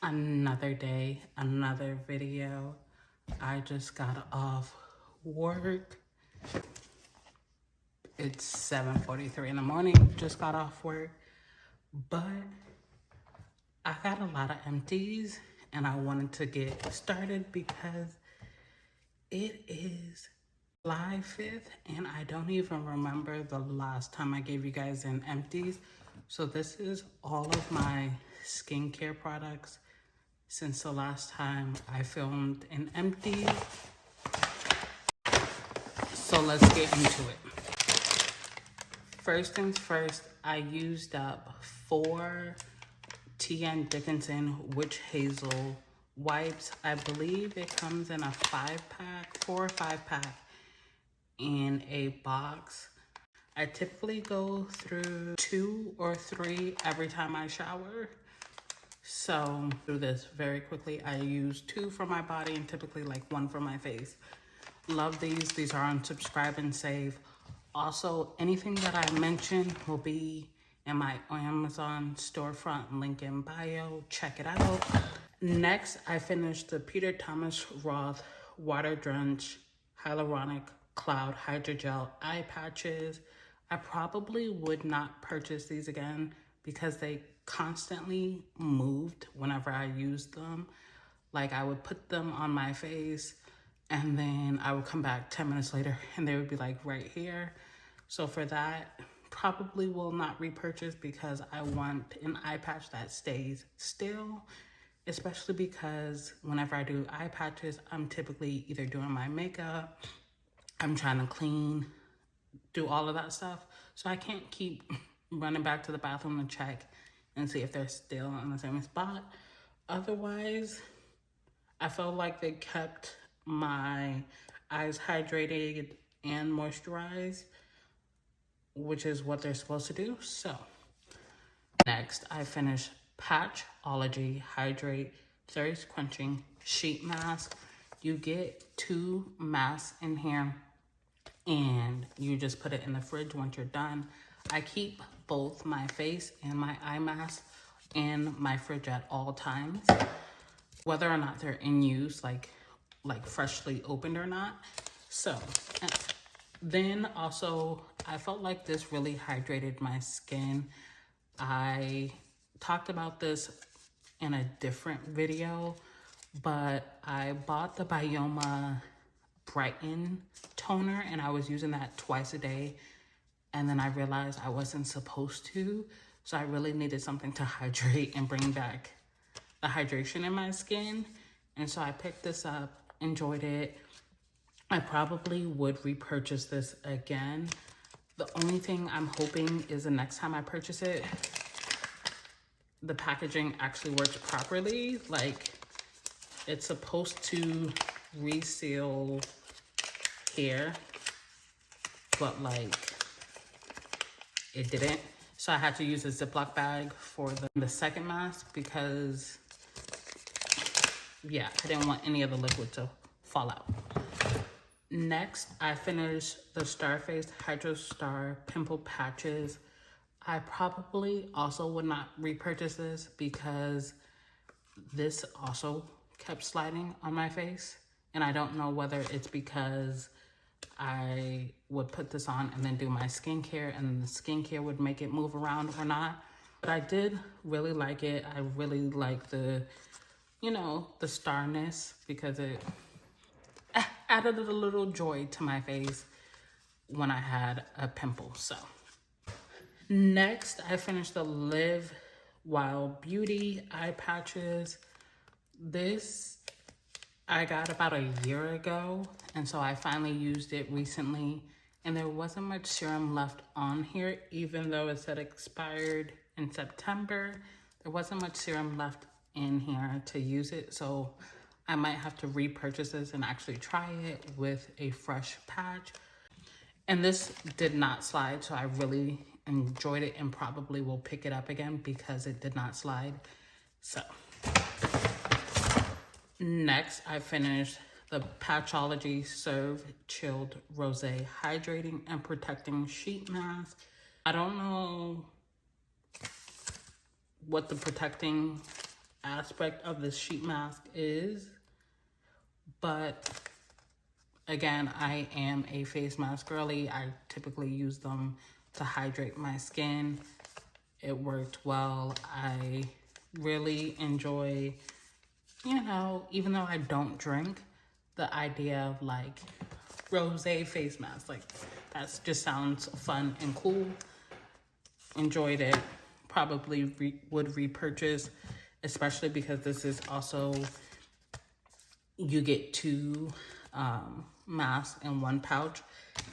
Another day, another video. I just got off work. It's 7:43 in the morning, just got off work. But I got a lot of empties and I wanted to get started because it is July 5th and I don't even remember the last time I gave you guys an empties. So this is all of my skincare products since the last time I filmed an empty. So let's get into it. First things first, I used up 4 T.N. Dickinson Witch Hazel wipes. I believe it comes in a 5-pack, 4 or 5-pack in a box. I typically go through 2 or 3 every time I shower. So through this very quickly, I use 2 for my body and typically like 1 for my face. Love these. These are on Subscribe and Save. Also, anything that I mention will be in my Amazon storefront, link in bio. Check it out. Next, I finished the Peter Thomas Roth Water Drench Hyaluronic Cloud Hydrogel Eye Patches. I probably would not purchase these again because they constantly moved whenever I used them. Like I would put them on my face and then I would come back 10 minutes later and they would be like right here. So for that, probably will not repurchase because I want an eye patch that stays still, especially because whenever I do eye patches, I'm typically either doing my makeup, I'm trying to clean, do all of that stuff. So I can't keep running back to the bathroom to check and see if they're still in the same spot. Otherwise, I felt like they kept my eyes hydrated and moisturized, which is what they're supposed to do. So next, I finished Patchology Hydrate Thirst Quenching Sheet Mask. You get 2 masks in here and you just put it in the fridge once you're done. I keep both my face and my eye mask in my fridge at all times, whether or not they're in use, like freshly opened or not. So then also, I felt like this really hydrated my skin. I talked about this in a different video, but I bought the Bioma Brighten toner and I was using that twice a day. And then I realized I wasn't supposed to. So I really needed something to hydrate and bring back the hydration in my skin. And so I picked this up, enjoyed it. I probably would repurchase this again. The only thing I'm hoping is the next time I purchase it, the packaging actually works properly. Like it's supposed to reseal here, but like it didn't. So I had to use a Ziploc bag for the second mask because yeah, I didn't want any of the liquid to fall out. Next, I finished the Starface Hydro Star Pimple Patches. I probably also would not repurchase this because this also kept sliding on my face. And I don't know whether it's because I would put this on and then do my skincare and the skincare would make it move around or not. But I did really like it. I really like the, you know, the starness because it added a little joy to my face when I had a pimple. So next, I finished the Live Wild Beauty eye patches. This I got about a year ago, and so I finally used it recently, and there wasn't much serum left on here, even though it said expired in September. There wasn't much serum left in here to use it, so I might have to repurchase this and actually try it with a fresh patch. And this did not slide, so I really enjoyed it and probably will pick it up again because it did not slide. So next, I finished the Patchology Serve Chilled Rosé Hydrating and Protecting Sheet Mask. I don't know what the protecting aspect of this sheet mask is, but again, I am a face mask girly. I typically use them to hydrate my skin. It worked well. I really enjoy, you know, even though I don't drink, the idea of like rosé face mask, like that just sounds fun and cool. Enjoyed it. Probably would repurchase, especially because this is also, you get two masks in one pouch.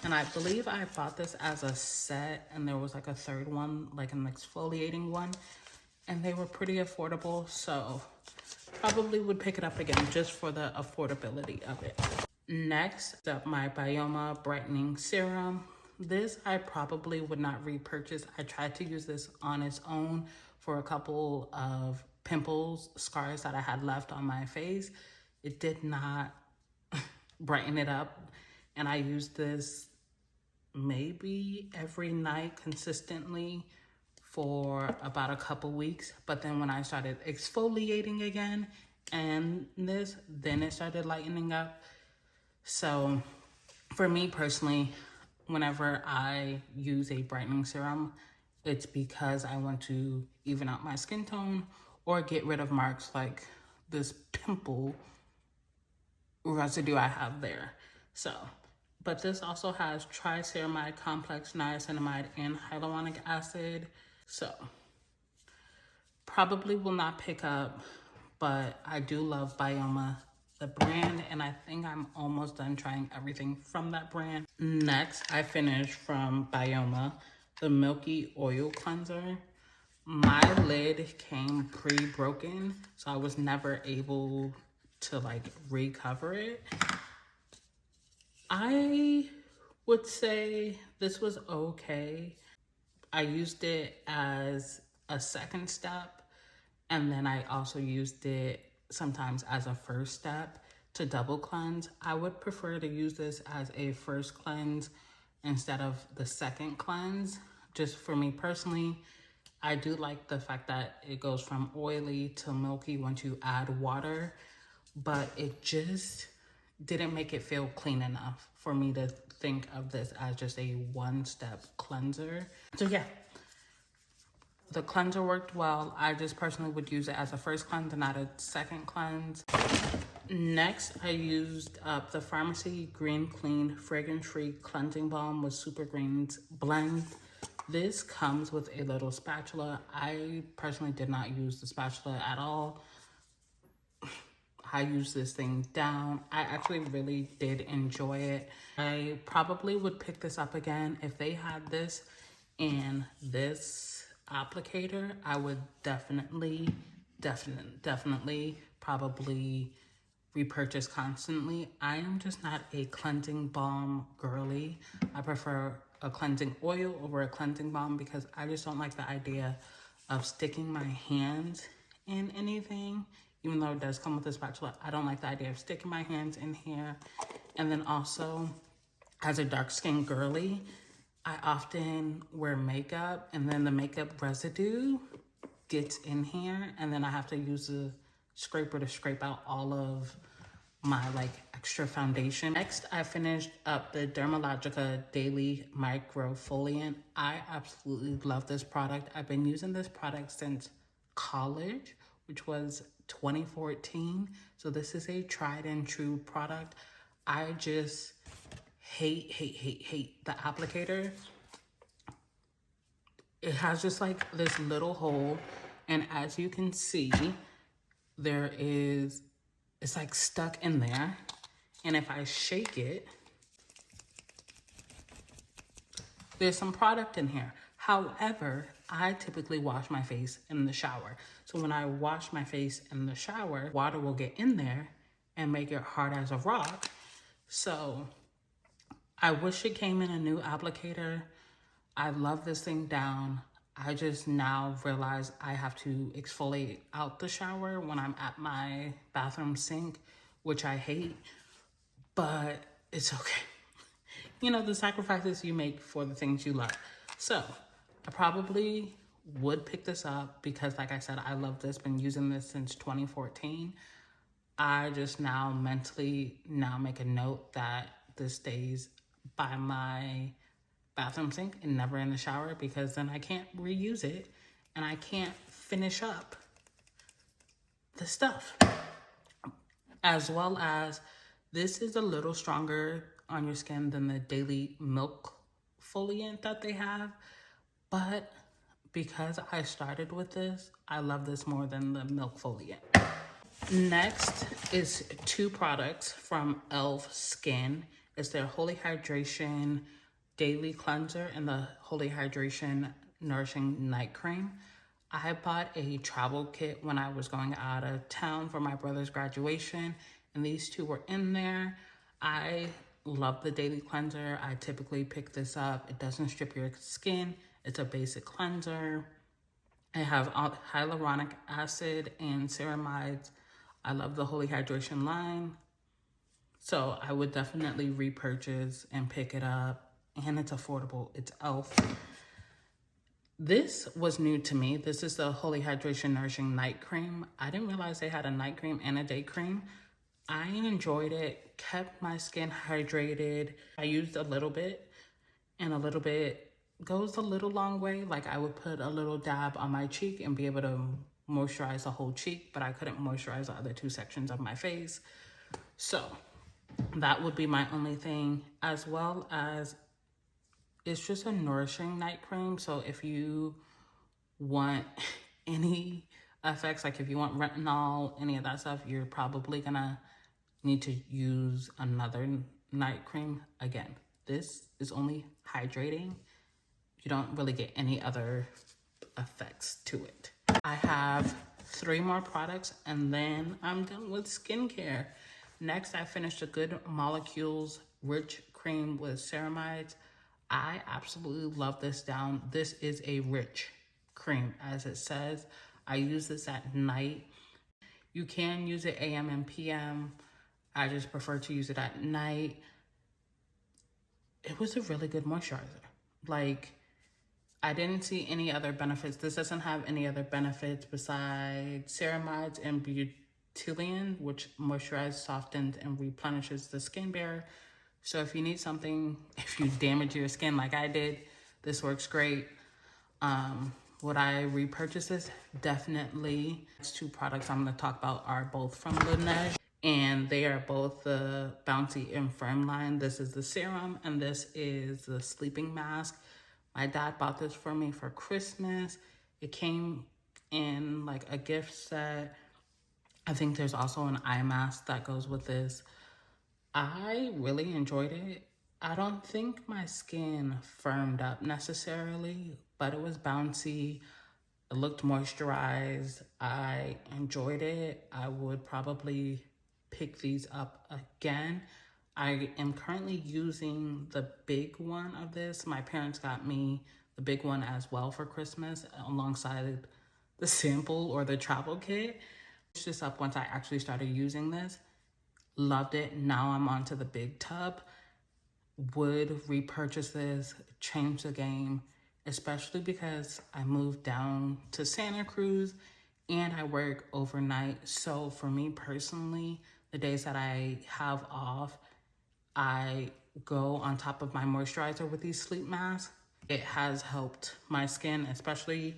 And I believe I bought this as a set, and there was like a third one, like an exfoliating one, and they were pretty affordable, so probably would pick it up again just for the affordability of it. Next up, my Bioma Brightening Serum. This I probably would not repurchase. I tried to use this on its own for a couple of pimples, scars that I had left on my face. It did not brighten it up, and I used this maybe every night consistently for about a couple weeks. But then when I started exfoliating again and then it started lightening up. So for me personally, whenever I use a brightening serum, it's because I want to even out my skin tone or get rid of marks like this pimple residue I have there. So, but this also has triceramide complex, niacinamide, and hyaluronic acid. So probably will not pick up, but I do love Bioma, the brand, and I think I'm almost done trying everything from that brand. Next, I finished from Bioma, the Milky Oil Cleanser. My lid came pre-broken, so I was never able to like recover it. I would say this was okay. I used it as a second step, and then I also used it sometimes as a first step to double cleanse. I would prefer to use this as a first cleanse instead of the second cleanse. Just for me personally, I do like the fact that it goes from oily to milky once you add water, but it just didn't make it feel clean enough for me to think of this as just a one-step cleanser. So yeah, the cleanser worked well. I just personally would use it as a first cleanse and not a second cleanse. Next, I used up the Pharmacy Green Clean Fragrance-Free Cleansing Balm with Super Greens blend. This comes with a little spatula. I personally did not use the spatula at all. I used this thing down. I actually really did enjoy it. I probably would pick this up again. If they had this in this applicator, I would definitely probably repurchase constantly. I am just not a cleansing balm girly. I prefer a cleansing oil over a cleansing balm because I just don't like the idea of sticking my hands in anything. Even though it does come with a spatula, I don't like the idea of sticking my hands in here. And then also, as a dark-skinned girly, I often wear makeup, and then the makeup residue gets in here, and then I have to use a scraper to scrape out all of my like extra foundation. Next, I finished up the Dermalogica Daily Microfoliant. I absolutely love this product. I've been using this product since college, which was 2014. So this is a tried and true product. I just hate the applicator. It has just like this little hole, and as you can see, it's like stuck in there. And if I shake it, there's some product in here. However, I typically wash my face in the shower. So when I wash my face in the shower, water will get in there and make it hard as a rock. So I wish it came in a new applicator. I love this thing down. I just now realize I have to exfoliate out the shower when I'm at my bathroom sink, which I hate, but it's okay. You know, the sacrifices you make for the things you love. So I probably would pick this up because, like I said, I love this. Been using this since 2014. I just now mentally make a note that this stays by my bathroom sink and never in the shower, because then I can't reuse it and I can't finish up the stuff. As well as, this is a little stronger on your skin than the daily milk foliant that they have, but because I started with this, I love this more than the milk foliant. Next is 2 products from e.l.f. Skin. It's their Holy Hydration Daily Cleanser and the Holy Hydration Nourishing Night Cream. I bought a travel kit when I was going out of town for my brother's graduation, and these 2 were in there. I love the daily cleanser. I typically pick this up. It doesn't strip your skin. It's a basic cleanser. I have hyaluronic acid and ceramides. I love the Holy Hydration line. So I would definitely repurchase and pick it up. And it's affordable. It's e.l.f. This was new to me. This is the Holy Hydration Nourishing Night Cream. I didn't realize they had a night cream and a day cream. I enjoyed it, kept my skin hydrated. I used a little bit, and a little bit goes a little long way. Like, I would put a little dab on my cheek and be able to moisturize the whole cheek, but I couldn't moisturize the other 2 sections of my face. So that would be my only thing, as well as it's just a nourishing night cream. So if you want any effects, like if you want retinol, any of that stuff, you're probably gonna need to use another night cream. Again, this is only hydrating. You don't really get any other effects to it. I have 3 more products and then I'm done with skincare. Next, I finished a Good Molecules Rich Cream with ceramides. I absolutely love this down. This is a rich cream, as it says. I use this at night. You can use it AM and PM. I just prefer to use it at night. It was a really good moisturizer. Like, I didn't see any other benefits. This doesn't have any other benefits besides ceramides and butylene, which moisturizes, softens, and replenishes the skin barrier. So if you need something, if you damage your skin like I did, this works great. Would I repurchase this? Definitely. Next 2 products I'm going to talk about are both from Laneige, and they are both the Bouncy and Firm line. This is the serum, and this is the sleeping mask. My dad bought this for me for Christmas. It came in like a gift set. I think there's also an eye mask that goes with this. I really enjoyed it. I don't think my skin firmed up necessarily, but it was bouncy. It looked moisturized. I enjoyed it. I would probably pick these up again. I am currently using the big one of this. My parents got me the big one as well for Christmas alongside the sample or the travel kit. It's just up once I actually started using this. Loved it. Now I'm on to the big tub. Would repurchase this, change the game, especially because I moved down to Santa Cruz and I work overnight. So for me personally, the days that I have off, I go on top of my moisturizer with these sleep masks. It has helped my skin, especially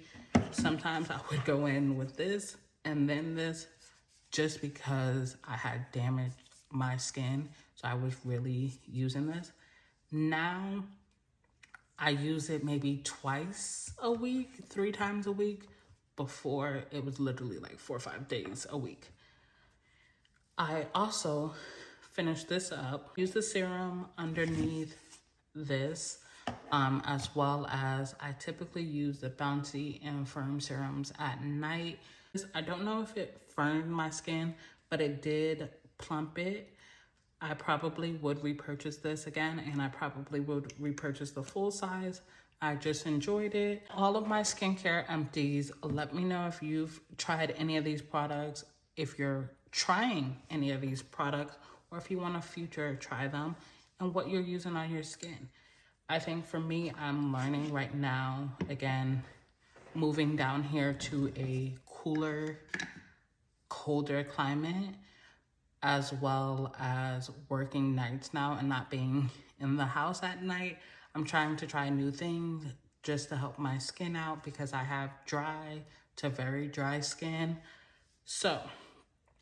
sometimes I would go in with this and then this just because I had damaged my skin. So I was really using this. Now I use it maybe twice a week, 3 times a week. Before it was literally like 4 or 5 days a week. I also finished this up. Use the serum underneath this, as well as I typically use the Bouncy and Firm serums at night. I don't know if it firmed my skin, but it did plump it. I probably would repurchase this again, and I probably would repurchase the full size. I just enjoyed it. All of my skincare empties. Let me know if you've tried any of these products, if you're trying any of these products, or if you want to future try them, and what you're using on your skin. I think for me, I'm learning right now, again, moving down here to a cooler, colder climate, as well as working nights now and not being in the house at night. I'm trying to try new things just to help my skin out because I have dry to very dry skin. So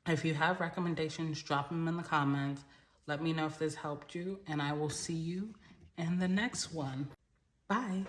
if you have recommendations, drop them in the comments. Let me know if this helped you, and I will see you in the next one. Bye.